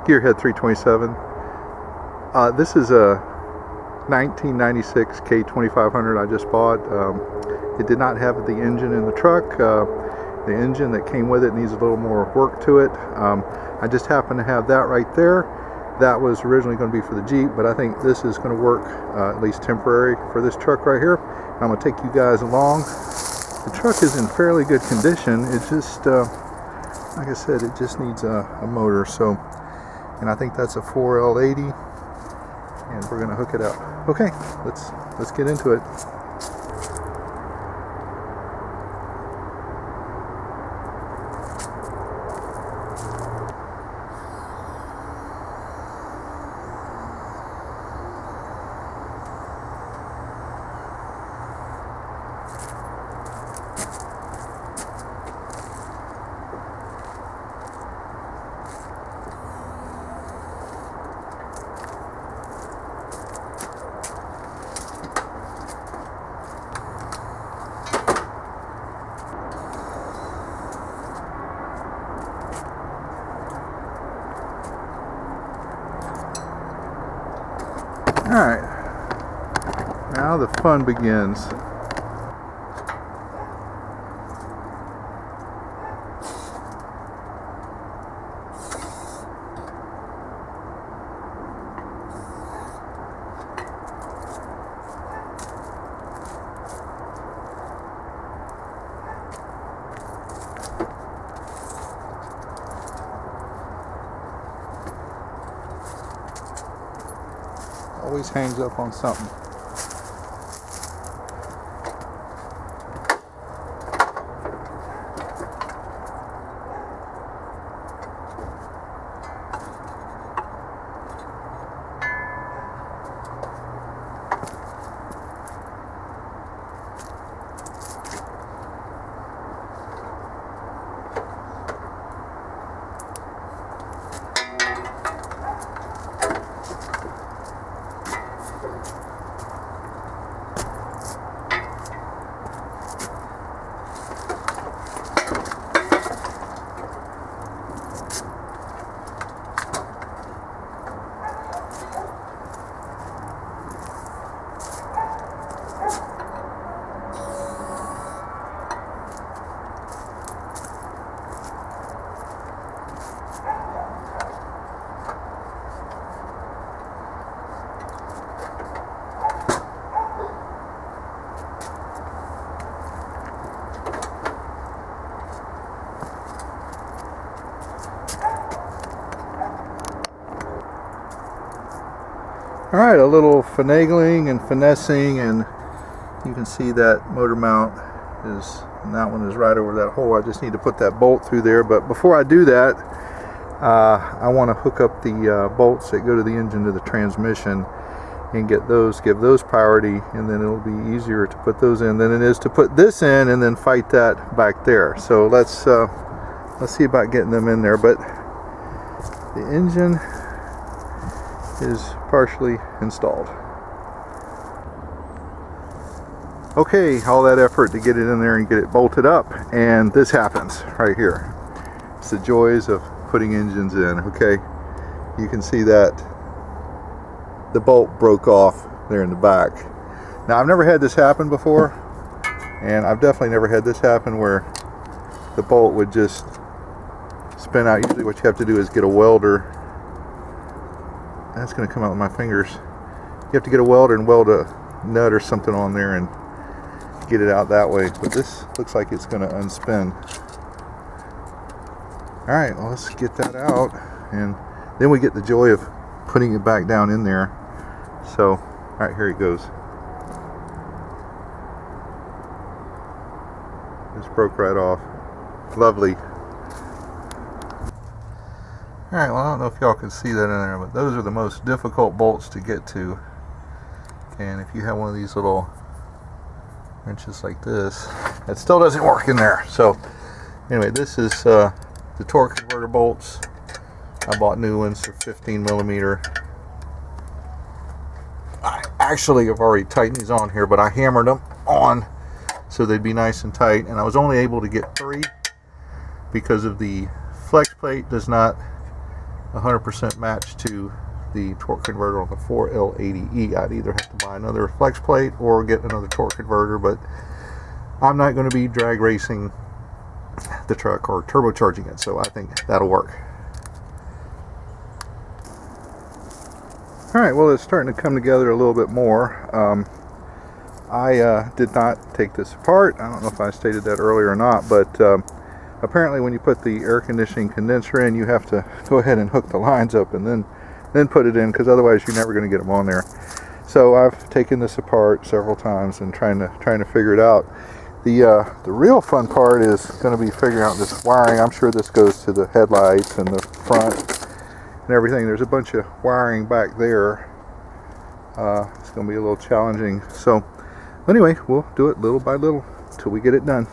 Gearhead 327. This is a 1996 K2500 I just bought. It did not have the engine in the truck. The engine that came with it needs a little more work to it. I just happen to have that right there. That was originally going to be for the Jeep, but I think this is going to work, at least temporary, for this truck right here. I'm going to take you guys along. The truck is in fairly good condition. It just, like I said, it just needs a motor. So, and I think that's a 4L80, and we're going to hook it up. Okay, let's get into it. Alright, now the fun begins. Always hangs up on something. Alright, a little finagling and finessing, and you can see that motor mount is, and that one is right over that hole. I just need to put that bolt through there, but before I do that, I want to hook up the bolts that go to the engine to the transmission and give those priority, and then it'll be easier to put those in than it is to put this in and then fight that back there. So let's see about getting them in there. But the engine is partially installed. Okay, all that effort to get it in there and get it bolted up, and this happens right here. It's the joys of putting engines in. Okay, you can see that the bolt broke off there in the back. Now, I've never had this happen before, and I've definitely never had this happen where the bolt would just spin out. Usually what you have to do is get a welder. That's going to come out with my fingers. You have to get a welder and weld a nut or something on there and get it out that way. But this looks like it's going to unspin. Alright, well, let's get that out, and then we get the joy of putting it back down in there. So, alright, here it goes. Just broke right off. Lovely. Alright, well, I don't know if y'all can see that in there, but those are the most difficult bolts to get to. And if you have one of these little wrenches like this, it still doesn't work in there. So, anyway, this is the torque converter bolts. I bought new ones for 15 millimeter. I actually have already tightened these on here, but I hammered them on so they'd be nice and tight. And I was only able to get 3 because of the flex plate does not 100% match to the torque converter on the 4L80E. I'd either have to buy another flex plate or get another torque converter, but I'm not going to be drag racing the truck or turbocharging it, so I think that'll work. Alright, well, it's starting to come together a little bit more. I did not take this apart. I don't know if I stated that earlier or not, but apparently when you put the air conditioning condenser in, you have to go ahead and hook the lines up and then put it in, because otherwise you're never going to get them on there. So I've taken this apart several times and trying to figure it out. The real fun part is going to be figuring out this wiring. I'm sure this goes to the headlights and the front and everything. There's a bunch of wiring back there. It's going to be a little challenging. So anyway, we'll do it little by little till we get it done.